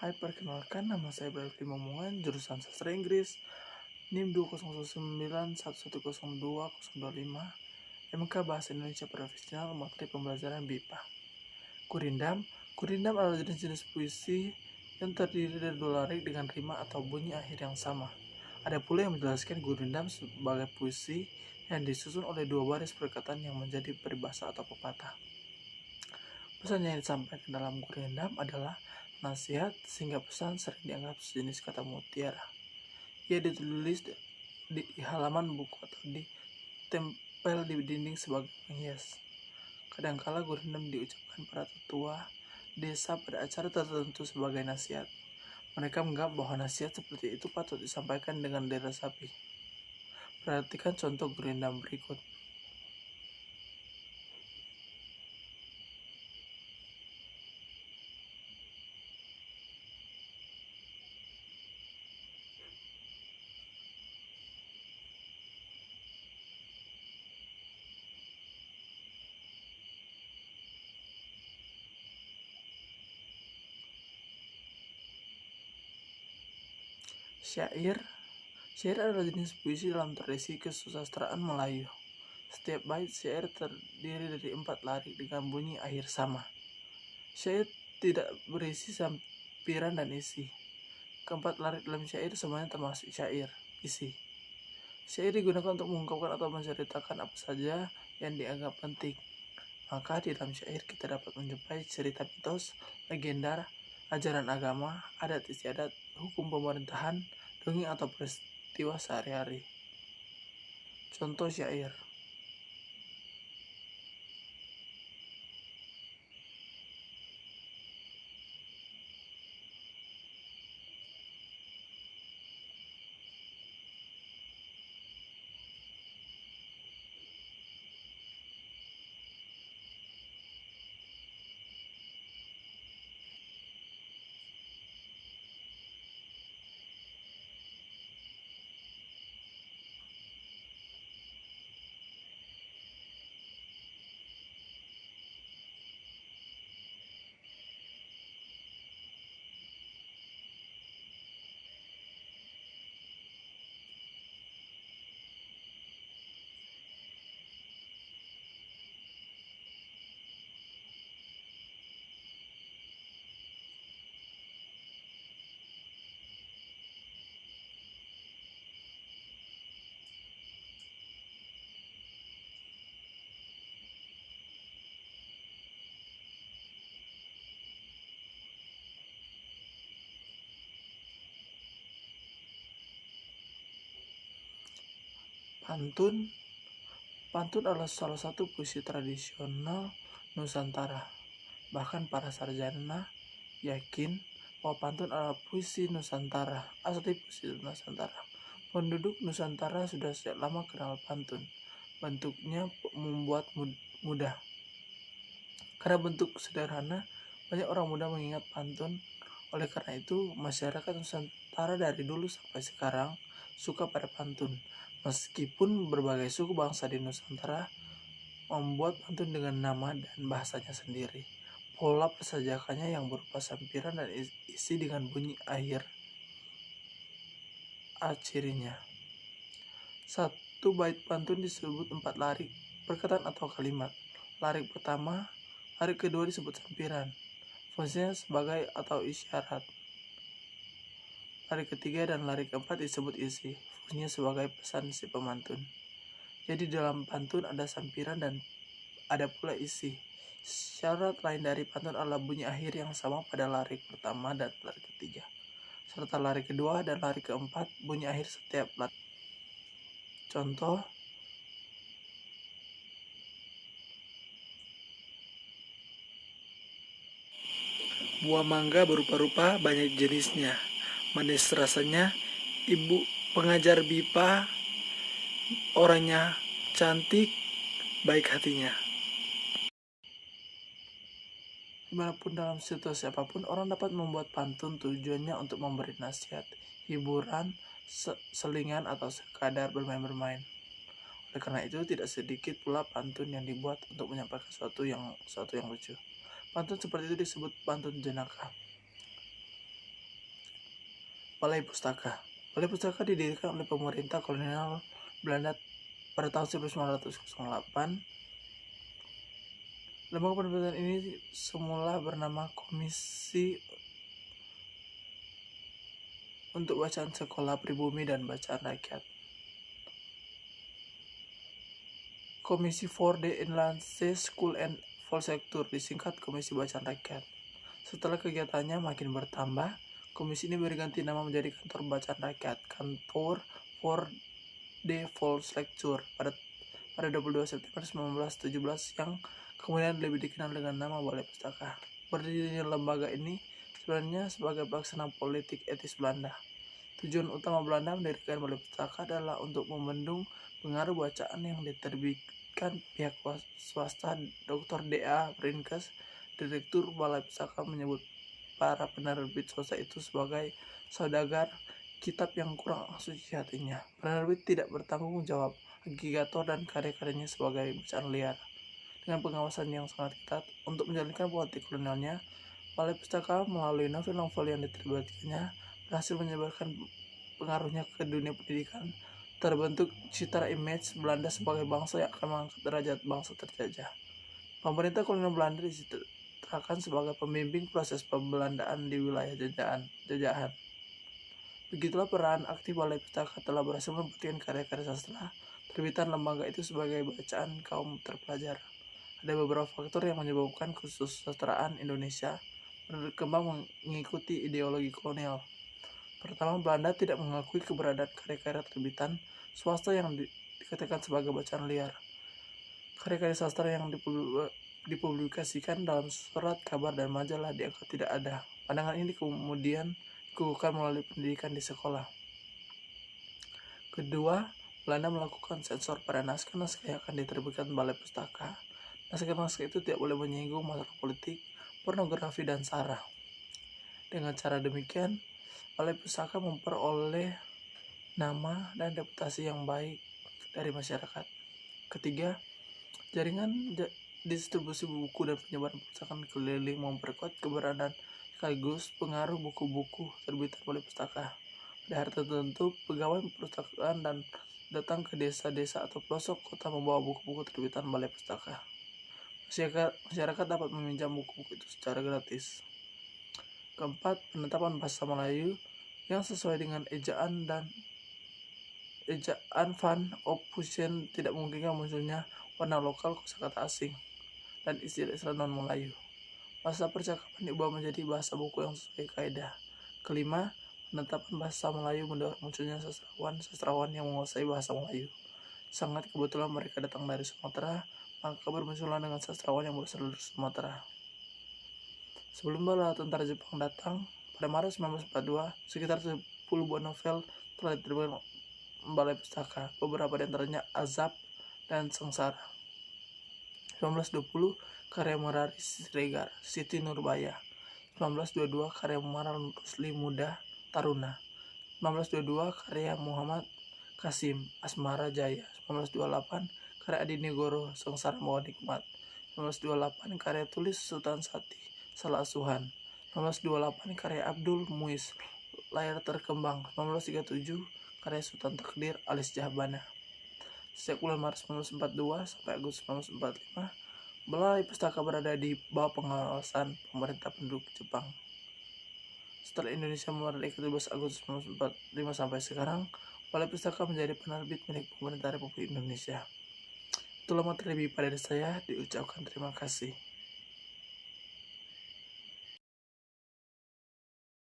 Hai, perkenalkan, nama saya Berarti Momongan, jurusan Sastra Inggris, NIM 2009111020025, MK Bahasa Indonesia Profesional, materi pembelajaran BIPA. Gurindam adalah jenis-jenis puisi yang terdiri dari dua larik dengan rima atau bunyi akhir yang sama. Ada pula yang menjelaskan gurindam sebagai puisi yang disusun oleh dua baris perkataan yang menjadi peribahasa atau pepatah. Pesan yang disampaikan dalam gurindam adalah nasihat, sehingga pesan sering dianggap sejenis kata mutiara. Ia ditulis di halaman buku atau ditempel di dinding sebagai penghias. Kadangkala gurindam diucapkan para tetua desa pada acara tertentu sebagai nasihat. Mereka menganggap bahwa nasihat seperti itu patut disampaikan dengan diresapi. Perhatikan contoh gurindam berikut. Syair adalah jenis puisi dalam tradisi kesusastraan Melayu. Setiap bait syair terdiri dari 4 larik dengan bunyi akhir sama. Syair tidak berisi sampiran dan isi. Keempat larik dalam syair semuanya termasuk syair isi. Syair digunakan untuk mengungkapkan atau menceritakan apa saja yang dianggap penting. Maka di dalam syair kita dapat menjumpai cerita mitos, legenda, ajaran agama, adat istiadat, hukum pemerintahan, dongeng atau peristiwa sehari-hari. Contoh syair. Pantun adalah salah satu puisi tradisional Nusantara. Bahkan para sarjana yakin bahwa pantun adalah puisi Nusantara, asli puisi Nusantara. Penduduk Nusantara sudah sejak lama kenal pantun. Bentuknya membuat mudah. Karena bentuk sederhana, banyak orang muda mengingat pantun. Oleh karena itu, masyarakat Nusantara dari dulu sampai sekarang suka pada pantun. Meskipun berbagai suku bangsa di Nusantara membuat pantun dengan nama dan bahasanya sendiri. Pola persajakannya yang berupa sampiran dan isi dengan bunyi akhir cirinya. Satu bait pantun disebut 4 larik perkataan atau kalimat. Larik pertama, larik kedua disebut sampiran. Fungsinya sebagai atau isyarat. Larik ketiga dan larik keempat disebut isi. Fungsinya sebagai pesan si pemantun. Jadi dalam pantun ada sampiran dan ada pula isi. Syarat lain dari pantun adalah bunyi akhir yang sama pada larik pertama dan larik ketiga, serta larik kedua dan larik keempat bunyi akhir setiap larik. Contoh, buah mangga berupa-rupa banyak jenisnya, manis rasanya, ibu pengajar BIPA orangnya cantik, baik hatinya. Dimanapun dalam situasi apapun, orang dapat membuat pantun, tujuannya untuk memberi nasihat, hiburan, selingan, atau sekadar bermain-bermain. Oleh karena itu, tidak sedikit pula pantun yang dibuat untuk menyampaikan sesuatu yang lucu. Pantun seperti itu disebut pantun jenaka. Balai Pustaka. Balai Pustaka didirikan oleh pemerintah kolonial Belanda pada tahun 1908. Lembaga penerbitan ini semula bernama Komisi untuk Bacaan Sekolah Pribumi dan Bacaan Rakyat. Komisi for the Inlandse School and Volkskultur, disingkat Komisi Bacaan Rakyat. Setelah kegiatannya makin bertambah, komisi ini berganti nama menjadi Kantor Bacaan Rakyat, Kantor for the Volkskultur, pada 22 September 1917, yang kemudian lebih dikenal dengan nama Balai Pustaka. Berdirinya lembaga ini sebenarnya sebagai pelaksana politik etis Belanda. Tujuan utama Belanda mendirikan Balai Pustaka adalah untuk membendung pengaruh bacaan yang diterbitkan pihak swasta. Dr. D.A. Brinkes, Direktur Balai Pustaka, menyebut para penerbit swasta itu sebagai saudagar kitab yang kurang suci hatinya. Penerbit tidak bertanggung jawab agregator dan karya-karyanya sebagai bacaan liar. Dengan pengawasan yang sangat ketat untuk menjalankan politik kolonialnya, Balai Pustaka melalui novel-novel yang diterbitkannya berhasil menyebarkan pengaruhnya ke dunia pendidikan. Terbentuk citra image Belanda sebagai bangsa yang akan mengangkat derajat bangsa terjajah. Pemerintah kolonial Belanda dicitrakan sebagai pembimbing proses pembelandaan di wilayah jajahan. Begitulah peran aktif Balai Pustaka telah berhasil membuktikan karya-karya sastra terbitan lembaga itu sebagai bacaan kaum terpelajar. Ada beberapa faktor yang menyebabkan kesusastraan Indonesia berkembang mengikuti ideologi kolonial. Pertama, Belanda tidak mengakui keberadaan karya-karya terbitan swasta yang dikatakan sebagai bacaan liar. Karya-karya sastra yang dipublikasikan dalam surat kabar dan majalah dianggap tidak ada. Pandangan ini kemudian dikukuhkan melalui pendidikan di sekolah. Kedua, Belanda melakukan sensor pada naskah-naskah yang akan diterbitkan Balai Pustaka. Naskah-naskah itu tidak boleh menyinggung masalah politik, pornografi, dan sara. Dengan cara demikian, Balai Pustaka memperoleh nama dan reputasi yang baik dari masyarakat. Ketiga, jaringan distribusi buku dan penyebaran perpustakaan keliling memperkuat keberadaan sekaligus pengaruh buku-buku terbitan Balai Pustaka. Pada hari tertentu, pegawai perpustakaan dan datang ke desa-desa atau pelosok kota membawa buku-buku terbitan Balai Pustaka. Masyarakat dapat meminjam buku-buku itu secara gratis. Keempat, penetapan bahasa Melayu yang sesuai dengan ejaan Van Ophusen tidak memungkinkan munculnya warna lokal kosakata asing dan istilah-istilah non-Melayu. Bahasa percakapan diubah menjadi bahasa buku yang sesuai kaidah. Kelima, penetapan bahasa Melayu mendorong munculnya sastrawan yang menguasai bahasa Melayu. Sangat kebetulan mereka datang dari Sumatera, maka bermunculan dengan sastrawan yang berasal dari Sumatera. Sebelum bala tentara Jepang datang, pada Maret 1942, sekitar 10 buah novel telah diterbitkan Balai Pustaka, beberapa di antaranya Azab dan Sengsara. 1920, karya Merari Siregar, Siti Nurbaya. 1922, karya Muhammad Rusli Muda Taruna. 1922, karya Muhammad Kasim, Asmara Jaya. 1928, karya Adi Negoro, Sengsara Bawa Nikmat. 1928, karya tulis Sultan Sati, Salah Asuhan. 1928, karya Abdul Muiz, Layar Terkembang. 1937, karya Sultan Takdir, Alis Jahbana. Sejak bulan Maret 1942 sampai Agustus 1945, Balai Pustaka berada di bawah pengawasan pemerintah penduduk Jepang. Setelah Indonesia merdeka 17 Agustus 1945 sampai sekarang, Balai Pustaka menjadi penerbit milik pemerintah Republik Indonesia. Itulah materi pada saya, diucapkan terima kasih.